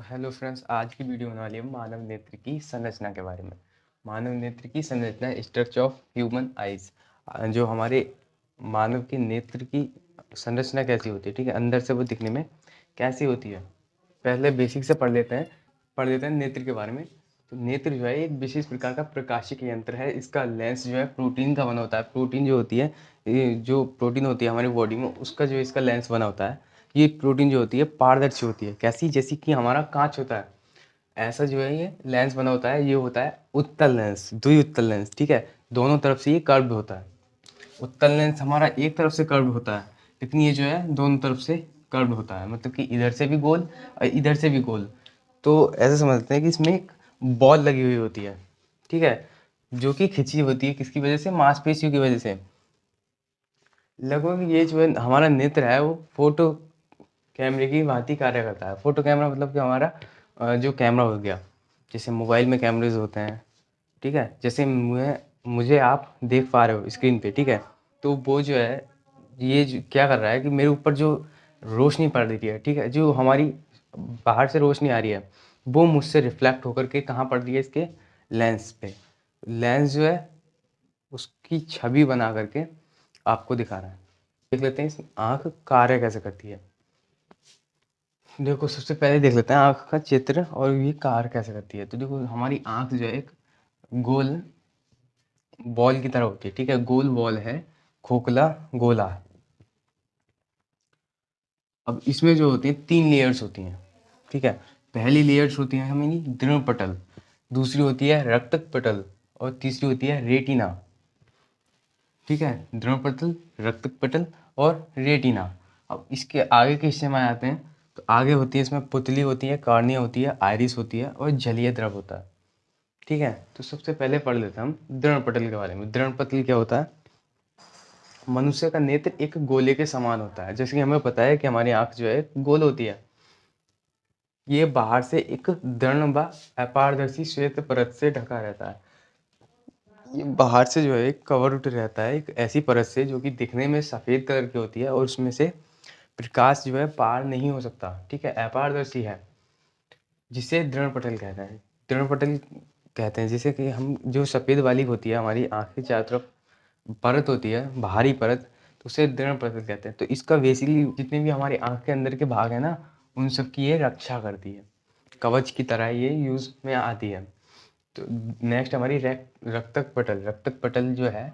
Hello friends, आज की video होने वाली है मानव नेत्र की संरचना के बारे में। मानव नेत्र की संरचना, स्ट्रक्चर ऑफ ह्यूमन आइज। जो हमारे मानव के नेत्र की संरचना कैसी होती है, ठीक है, अंदर से वो दिखने में कैसी होती है। पहले बेसिक से पढ़ लेते हैं नेत्र के बारे में। तो नेत्र जो है एक विशेष प्रकार का प्रकाशिक यंत्र है। इसका लेंस जो है प्रोटीन का बना होता है। प्रोटीन जो होती है, ये जो प्रोटीन होती है हमारी बॉडी में, उसका जो इसका लेंस बना होता है। ये प्रोटीन जो होती है पारदर्शी होती है, कैसी, जैसी कि हमारा कांच होता है, ऐसा जो है ये लेंस बना होता है। ये होता है उत्तल लेंस, द्विउत्तल लेंस, ठीक है। दोनों तरफ से ये कर्व होता है। उत्तल लेंस हमारा एक तरफ से कर्व होता है, लेकिन ये जो है दोनों तरफ से कर्व होता है, मतलब कि इधर से भी गोल और इधर से भी गोल। तो ऐसे समझते हैं कि इसमें एक बॉल लगी हुई होती है, ठीक है, जो कि खिंची होती है किसकी वजह से, मांसपेशियों की वजह से। लगभग ये जो है हमारा नेत्र है वो फोटो कैमरे की भांति कार्य करता है। फोटो कैमरा मतलब कि हमारा जो कैमरा हो गया, जैसे मोबाइल में कैमरेज होते हैं, ठीक है, जैसे मुझे आप देख पा रहे हो स्क्रीन पे, ठीक है। तो वो जो है ये क्या कर रहा है कि मेरे ऊपर जो रोशनी पड़ रही है, ठीक है, जो हमारी बाहर से रोशनी आ रही है, वो मुझसे रिफ्लेक्ट होकर के कहाँ पड़ रही है, इसके लेंस पे। लेंस जो है उसकी छवि बना करके आपको दिखा रहा है। देख लेते हैं इस आँख कार्य कैसे करती है। देखो, सबसे पहले देख लेते हैं आँख का चित्र और ये कार्य कैसे करती है। तो देखो, हमारी आँख जो है एक गोल बॉल की तरह होती है, ठीक है, गोल बॉल है, खोखला गोला है। अब इसमें जो होती है 3 लेयर्स होती हैं, ठीक है। पहली लेयर्स होती है हमारी दृढ़ पटल, दूसरी होती है रक्तक पटल और तीसरी होती है रेटिना, ठीक है। दृढ़ पटल, रक्तक पटल और रेटिना। अब इसके आगे के हिस्से में आते हैं, तो आगे होती है इसमें पुतली होती है, कार्निया होती है, आइरिस होती है और जलीय द्रव होता है, ठीक है। तो सबसे पहले पढ़ लेते हैं हम दृढ़ पटल के बारे में। दृढ़ पटल क्या होता है? मनुष्य का नेत्र एक गोले के समान होता है। जैसे कि हमें पता है कि हमारी आंख जो है गोल होती है। ये बाहर से एक दृढ़ व अपारदर्शी श्वेत परत से ढका रहता है। ये बाहर से जो है एक कवर उठ रहता है, एक ऐसी परत से जो कि दिखने में सफ़ेद कलर की होती है और उसमें से प्रकाश जो है पार नहीं हो सकता, ठीक है, अपारदर्शी है, जिसे दृढ़ पटल कहते हैं। दृढ़ पटल कहते हैं जिसे कि हम, जो सफ़ेद वाली होती है हमारी आँख के चारों तरफ परत होती है, बाहरी परत, तो उसे दृढ़ पटल कहते हैं। तो इसका बेसिकली जितने भी हमारी आँख के अंदर के भाग है ना, उन सब की ये रक्षा करती है, कवच की तरह ये यूज़ में आती है। तो नेक्स्ट हमारी रक्तक पटल। रक्तक पटल जो है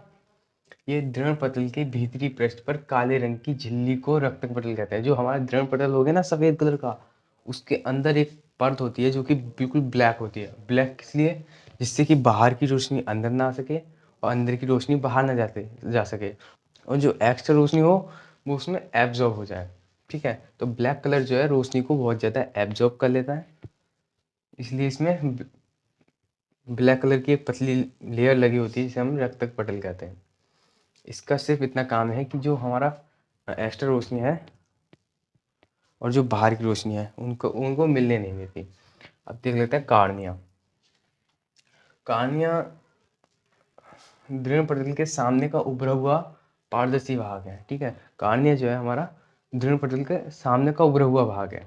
ये दृढ़ पटल के भीतरी पृष्ठ पर काले रंग की झिल्ली को रक्तक पटल कहते हैं। जो हमारा दृढ़ पटल हो गया ना सफ़ेद कलर का, उसके अंदर एक परत होती है जो कि बिल्कुल ब्लैक होती है। ब्लैक किस लिए? जिससे कि बाहर की रोशनी अंदर ना आ सके और अंदर की रोशनी बाहर ना जा सके, और जो एक्स्ट्रा रोशनी हो वो उसमें एब्जॉर्ब हो जाए, ठीक है। तो ब्लैक कलर जो है रोशनी को बहुत ज़्यादा एब्जॉर्ब कर लेता है, इसलिए इसमें ब्लैक कलर की एक पतली लेयर लगी होती है जिसे हम रक्तक पटल कहते हैं। इसका सिर्फ इतना काम है कि जो हमारा एक्स्ट्रा रोशनी है और जो बाहर की रोशनी है उनको उनको मिलने नहीं देती। अब देख लेते हैं कार्निया। कार्निया दृढ़ पटल के सामने का उभरा हुआ पारदर्शी भाग है, ठीक है। कार्निया जो है हमारा दृढ़ पटल के सामने का उभरा हुआ भाग है,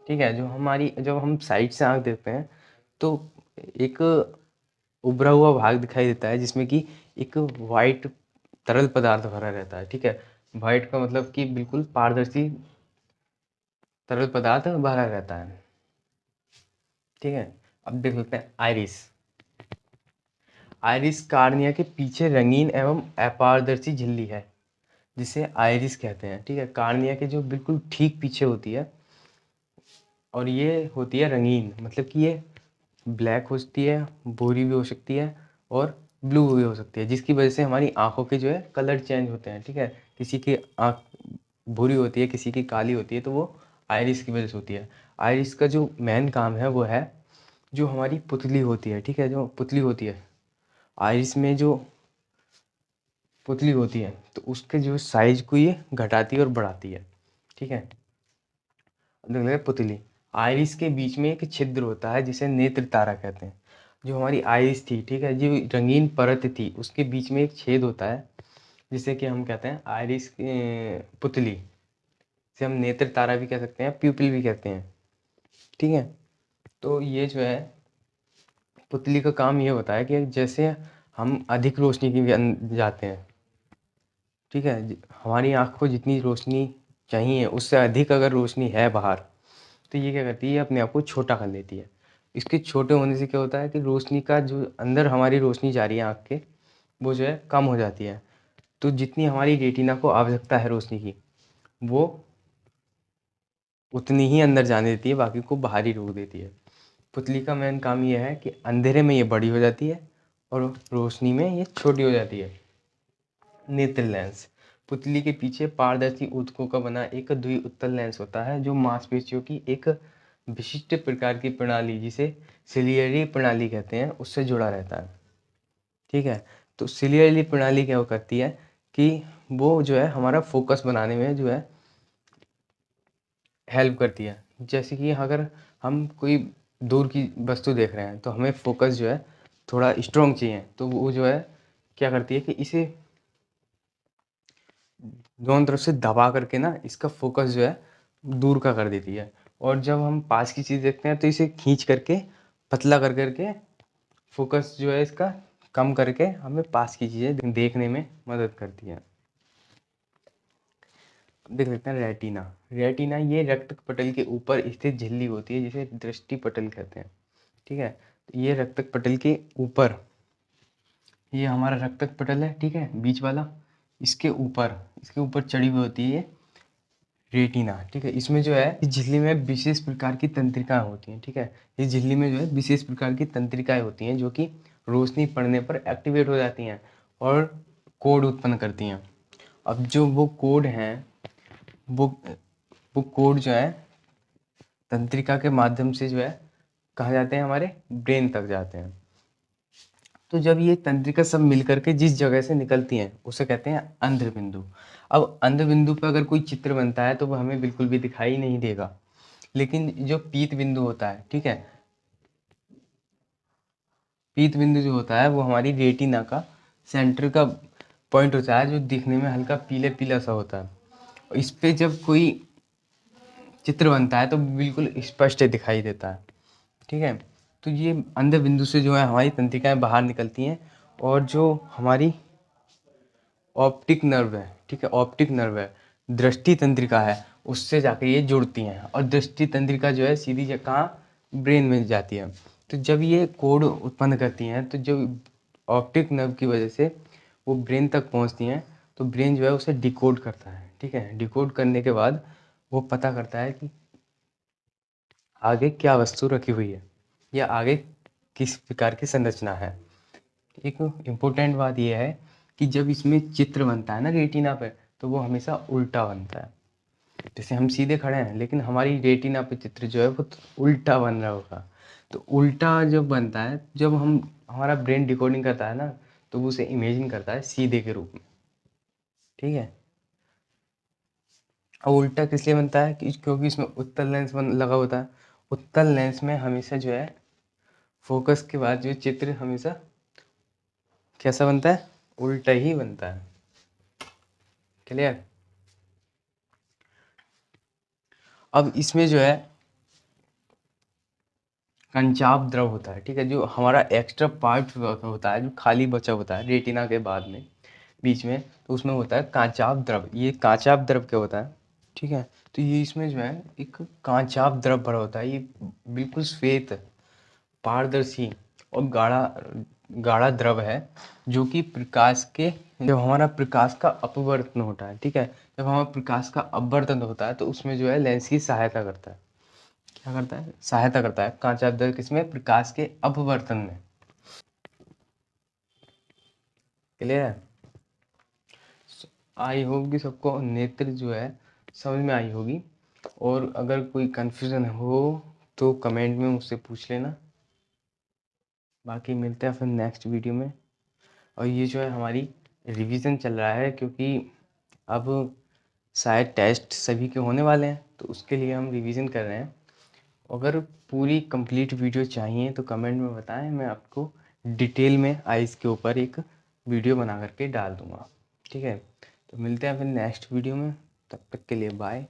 ठीक है। जो हमारी, जब हम साइड से आँख देखते हैं तो एक उभरा हुआ भाग दिखाई देता है जिसमें कि एक वाइट तरल पदार्थ भरा रहता है, ठीक है। वाइट का मतलब कि बिल्कुल पारदर्शी तरल पदार्थ भरा रहता है, ठीक है। अब देख लेते हैं आइरिस। आइरिस कार्निया के पीछे रंगीन एवं अपारदर्शी झिल्ली है, जिसे आइरिस कहते हैं, ठीक है। कार्निया के जो बिल्कुल ठीक पीछे होती है, और ये होती है रंगीन, मतलब कि ये ब्लैक हो सकती है, भूरी भी हो सकती है और ब्लू भी हो सकती है, जिसकी वजह से हमारी आँखों के जो है कलर चेंज होते हैं, ठीक है। किसी की आँख भूरी होती है, किसी की काली होती है, तो वो आइरिस की वजह से होती है। आइरिस का जो मेन काम है वो है जो हमारी पुतली होती है, ठीक है, जो पुतली होती है आइरिस में, जो पुतली होती है, तो उसके जो साइज को ये घटाती है और बढ़ाती है, ठीक है। अब देख लेते हैं पुतली। आइरिस के बीच में एक छिद्र होता है जिसे नेत्र तारा कहते हैं। जो हमारी आइरिस थी, ठीक है, जो रंगीन परत थी, उसके बीच में एक छेद होता है जिसे कि हम कहते हैं आइरिस पुतली इसे हम नेत्र तारा भी कह सकते हैं, प्यूपिल भी कहते हैं, ठीक है। तो ये जो है पुतली का काम ये होता है कि जैसे हम अधिक रोशनी की भी जाते हैं, ठीक है, हमारी आँख को जितनी रोशनी चाहिए उससे अधिक अगर रोशनी है बाहर, तो ये क्या करती है, अपने आप को छोटा कर लेती है। इसके छोटे होने से क्या होता है कि रोशनी का जो अंदर हमारी रोशनी जा रही है आँख के, वो जो है कम हो जाती है। तो जितनी हमारी रेटिना को आवश्यकता है रोशनी की, वो उतनी ही अंदर जाने देती है, बाकी को बाहर ही रोक देती है। पुतली का मेन काम ये है कि अंधेरे में ये बड़ी हो जाती है और रोशनी में ये छोटी हो जाती है। नेत्र लेंस, पुतली के पीछे पारदर्शी ऊतकों का बना एक द्विउत्तल लेंस होता है जो मांसपेशियों की एक विशिष्ट प्रकार की प्रणाली, जिसे सिलियरी प्रणाली कहते हैं, उससे जुड़ा रहता है, ठीक है। तो सिलियरी प्रणाली क्या करती है कि वो जो है हमारा फोकस बनाने में जो है हेल्प करती है। जैसे कि अगर हम कोई दूर की वस्तु देख रहे हैं तो हमें फोकस जो है थोड़ा स्ट्रॉन्ग चाहिए, तो वो जो है क्या करती है कि इसे दोनों तरफ से दबा करके ना इसका फोकस जो है दूर का कर देती है। और जब हम पास की चीज़ देखते हैं तो इसे खींच करके पतला कर करके फोकस जो है इसका कम करके हमें पास की चीज़ें देखने में मदद करती है। देख सकते हैं रेटिना, रेटिना ये रक्त पटल के ऊपर स्थित झिल्ली होती है जिसे दृष्टि पटल कहते हैं, ठीक है। तो ये रक्त पटल के ऊपर, ये हमारा रक्त पटल है, ठीक है, बीच वाला, इसके ऊपर चढ़ी हुई होती है रेटिना, ठीक है। इसमें जो है इस झिल्ली में विशेष प्रकार की तंत्रिकाएं होती हैं, ठीक है। इस झिल्ली में जो है विशेष प्रकार की तंत्रिकाएं होती हैं जो कि रोशनी पड़ने पर एक्टिवेट हो जाती हैं और कोड उत्पन्न करती हैं। अब जो वो कोड हैं, वो वो कोड जो है तंत्रिका के माध्यम से जो है कहाँ जाते हैं, हमारे ब्रेन तक जाते हैं। तो जब ये तंत्रिका सब मिल करके जिस जगह से निकलती हैं उसे कहते हैं अंध्र बिंदु। अब अंध्र बिंदु पर अगर कोई चित्र बनता है तो वो हमें बिल्कुल भी दिखाई नहीं देगा, लेकिन जो पीत बिंदु होता है, ठीक है, पीत बिंदु जो होता है वो हमारी रेटिना का सेंटर का पॉइंट होता है जो दिखने में हल्का पीले पीला सा होता है। और इस पे जब कोई चित्र बनता है तो बिल्कुल स्पष्ट दिखाई देता है, ठीक है। तो ये अंध्र बिंदु से जो है हमारी तंत्रिकाएं बाहर निकलती हैं और जो हमारी ऑप्टिक नर्व है, ठीक है, ऑप्टिक नर्व है, दृष्टि तंत्रिका है, उससे जाकर ये जुड़ती हैं और दृष्टि तंत्रिका जो है सीधी कहाँ, ब्रेन में जाती है। तो जब ये कोड उत्पन्न करती हैं तो जो ऑप्टिक नर्व की वजह से वो ब्रेन तक पहुंचती हैं, तो ब्रेन जो है उसे डिकोड करता है, ठीक है। डिकोड करने के बाद वो पता करता है कि आगे क्या वस्तु रखी हुई है या आगे किस प्रकार की संरचना है। एक इम्पोर्टेंट बात यह है कि जब इसमें चित्र बनता है ना रेटिना पे, तो वो हमेशा उल्टा बनता है। जैसे हम सीधे खड़े हैं लेकिन हमारी रेटिना पे चित्र जो है वो उल्टा बन रहा होगा। तो उल्टा जब बनता है, जब हम हमारा ब्रेन डिकोडिंग करता है ना, तो वो उसे इमेजिन करता है सीधे के रूप में, ठीक है। और उल्टा किस लिए बनता है कि क्योंकि इसमें उत्तल लेंस लगा होता है। उत्तल लेंस में हमेशा जो है फोकस के बाद जो चित्र हमेशा कैसा बनता है, उल्टा ही बनता है, क्लियर। अब इसमें जो है कंचाप द्रव होता है, ठीक है, जो हमारा एक्स्ट्रा पार्ट होता है जो खाली बचा होता है रेटिना के बाद में बीच में, तो उसमें होता है कांचाप द्रव। ये कांचाप द्रव क्या होता है, ठीक है। तो ये इसमें जो है एक कांचाप द्रव भरा होता है, ये बिल्कुल श्वेत, पारदर्शी और गाढ़ा गाढ़ा द्रव है जो कि प्रकाश के, जब हमारा प्रकाश का अपवर्तन होता है, ठीक है, जब हमारा प्रकाश का अपवर्तन होता है तो उसमें जो है लेंस की सहायता करता है। क्या करता है, सहायता करता है कांचाप द्रव किसमें, प्रकाश के अपवर्तन में, क्लियर है। आई होप कि सबको नेत्र जो है समझ में आई होगी। और अगर कोई कन्फ्यूज़न हो तो कमेंट में मुझसे पूछ लेना। बाकी मिलते हैं फिर नेक्स्ट वीडियो में। और ये जो है हमारी रिवीजन चल रहा है क्योंकि अब शायद टेस्ट सभी के होने वाले हैं, तो उसके लिए हम रिवीजन कर रहे हैं। अगर पूरी कंप्लीट वीडियो चाहिए तो कमेंट में बताएं, मैं आपको डिटेल में आइज़ के ऊपर एक वीडियो बना करके डाल दूँगा, ठीक है। तो मिलते हैं फिर नेक्स्ट वीडियो में, तब तक के लिए बाय।